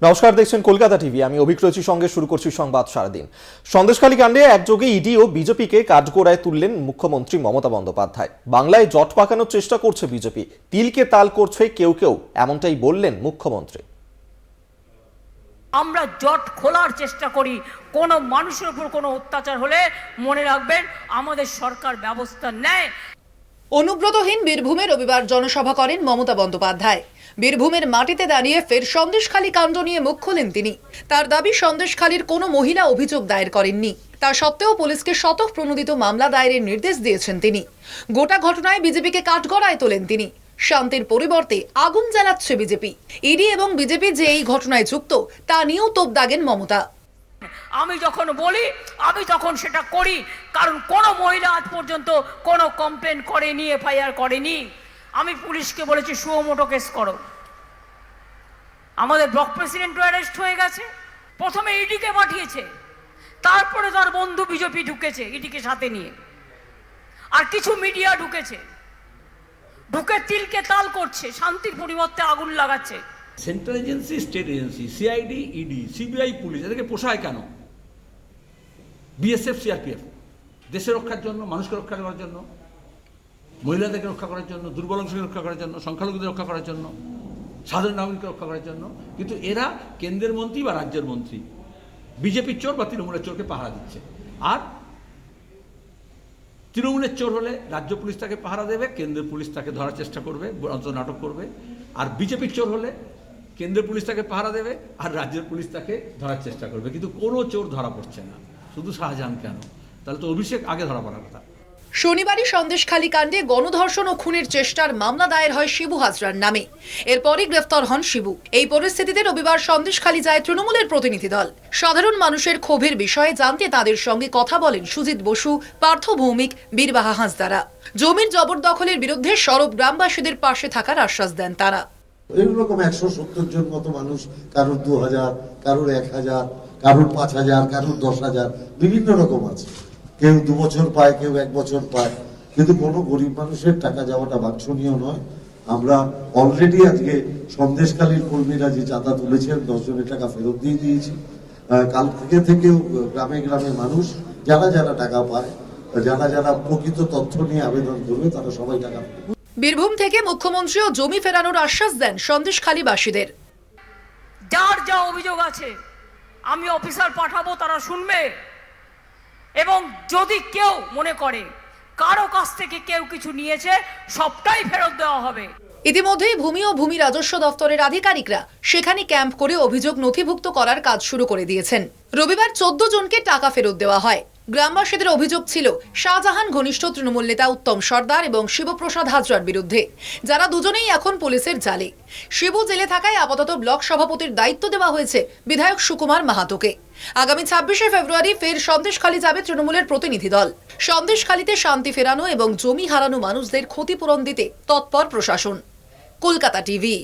নমস্কার, দেখছেন কলকাতা টিভি। আমি অভিক্রচির সঙ্গে শুরু করছি সংবাদ সারাদিন। সন্দেশখালী কাণ্ডে একযোগে ইডি ও বিজেপিকে কাঠগড়ায় তুললেন মুখ্যমন্ত্রী মমতা বন্দ্যোপাধ্যায়। বাংলায় জট পাকানোর চেষ্টা করছে বিজেপি, তিলকে তাল করছে কেউ কেউ, এমনটাই বললেন মুখ্যমন্ত্রী। আমরা জট খোলার চেষ্টা করি, কোনো মানুষের উপর কোনো অত্যাচার হলে মনে রাখবেন আমাদের সরকার ব্যবস্থা নেয়। অনুব্রতহীন বীরভূমে রবিবার জনসভা করেন মমতা বন্দ্যোপাধ্যায়। বীরভূমের মাটিতে দাঁড়িয়ে ফের সন্দেশখালী কাণ্ড নিয়ে মুখ খোলেন তিনি। তার দাবি, সন্দেশখালীর কোনো মহিলা অভিযোগ দায়ের করেননি। তা সত্ত্বেও পুলিশকে স্বতঃপ্রণোদিত মামলা দায়েরের নির্দেশ দিয়েছেন তিনি। গোটা ঘটনায় বিজেপিকে কাঠগড়ায় তোলেন তিনি। শান্তির পরিবর্তে আগুন জ্বালাচ্ছে বিজেপি। ইডি এবং বিজেপি যে এই ঘটনায় যুক্ত তা নিয়েও তোপ দাগেন মমতা। আমি যখন বলি আমি তখন সেটা করি, কারণ কোনো মহিলা আজ পর্যন্ত কোনো কমপ্লেন করেনি, এফআইআর করেনি। আমি পুলিশকে বলেছি সুমোটো কেস করো। আমাদের ব্লক প্রেসিডেন্টও অ্যারেস্ট হয়ে গেছে। প্রথমে ইডিকে পাঠিয়েছে, তারপরে তার বন্ধু বিজেপি ঢুকেছে ইডিকে সাথে নিয়ে, আর কিছু মিডিয়া ঢুকেছে, ঢুকে তিলকে তাল করছে, শান্তির পরিবর্তে আগুন লাগাচ্ছে। Central agency, state agency, CID, ED, CBI, police, এদেরকে পোষায় কেন? বিএসএফ, সিআরপিএফ দেশের রক্ষার জন্য, মানুষকে রক্ষা করার জন্য, মহিলাদেরকে রক্ষা করার জন্য, দুর্বল অংশকে রক্ষা করার জন্য, সংখ্যালঘুদের রক্ষা করার জন্য, সাধারণ নাগরিককে রক্ষা করার জন্য। কিন্তু এরা কেন্দ্রের মন্ত্রী বা রাজ্যের মন্ত্রী, বিজেপির চোর বা তৃণমূলের চোরকে পাহারা দিচ্ছে। আর তৃণমূলের চোর হলে রাজ্য পুলিশ তাকে পাহারা দেবে, কেন্দ্রের পুলিশ তাকে ধরার চেষ্টা করবে, অন্তত নাটক করবে। আর বিজেপির চোর হলে কেন্দ্রের পুলিশ তাকে পাহারা দেবে আর রাজ্যের পুলিশ তাকে ধরার চেষ্টা করবে। কিন্তু কোনো চোর ধরা পড়ছে না, শুধু শাহজাহান কেন? তাহলে তো অভিষেক আগে ধরা পড়ার কথা। শনিবারই সন্দেশখালী কাণ্ডে গণধর্ষণ ও খুনের চেষ্টার মামলা দায়ের হয় শিবু হাজরার নামে। এরপরই গ্রেফতার হন শিবু। এই পরিস্থিতিতে রবিবার সন্দেশখালী যায় তৃণমূলের প্রতিনিধি দল। সাধারণ মানুষের ক্ষোভের বিষয়ে জানতে তাদের সঙ্গে কথা বলেন সুজিত বসু, পার্থ ভৌমিক, বীরবাহা হাঁসদারা। জমির জবরদখলের বিরুদ্ধে সরব গ্রামবাসীদের পাশে থাকার আশ্বাস দেন তারা। এইরকম 170 জন মতো মানুষ, কারোর 2000, কারোর 1000, কারোর 5000, কারোর 10,000, বিভিন্ন রকম আছে। কেউ 2 বছর পায়, কেউ 1 বছর পায়, কিন্তু কোনো গরিব মানুষের টাকা যাওয়াটা বাঞ্ছনীয় নয়। আমরা অলরেডি আজকে সন্দেশখালীর কর্মীরা যে চাঁদা তুলেছেন 10 জনের টাকা ফেরত দিয়ে দিয়েছি। কাল থেকেও গ্রামে গ্রামে মানুষ যারা যারা টাকা পায়, যারা প্রকৃত তথ্য নিয়ে আবেদন করবে, তারা সবাই টাকা পাবে। বীরভূম থেকে মুখ্যমন্ত্রীও জমি ফেরানোর আশ্বাস দেন সন্দেশখালীবাসীদের। যার যা অভিযোগ আছে আমি অফিসার পাঠাবো, তারা শুনবে। এবং যদি কেউ মনে করে কারো কাছ থেকে কেউ কিছু নিয়েছে, সবটাই ফেরত দেওয়া হবে। ইতিমধ্যেই ভূমি ও ভূমি রাজস্ব দফতরের আধিকারিকরা সেখানে ক্যাম্প করে অভিযোগ নথিভুক্ত করার কাজ শুরু করে দিয়েছেন। রবিবার 14 জনকে টাকা ফেরত দেওয়া হয়। গ্রামবাসীদের অভিযোগ ছিল শাহজাহান ঘনিষ্ঠ তৃণমূল নেতা উত্তম সর্দার এবং শিবপ্রসাদ হাজরার বিরুদ্ধে, যারা দুজনেই এখন পুলিশের জালে। শিবু জেলে থাকায় আপাতত ব্লক সভাপতির দায়িত্ব দেওয়া হয়েছে বিধায়ক সুকুমার মাহাতোকে। আগামী 26শে ফেব্রুয়ারি ফের সন্দেশখালী যাবে তৃণমূলের প্রতিনিধি দল। সন্দেশখালীতে শান্তি ফেরানো এবং জমি হারানো মানুষদের ক্ষতিপূরণ দিতে তৎপর প্রশাসন। কলকাতা টিভি।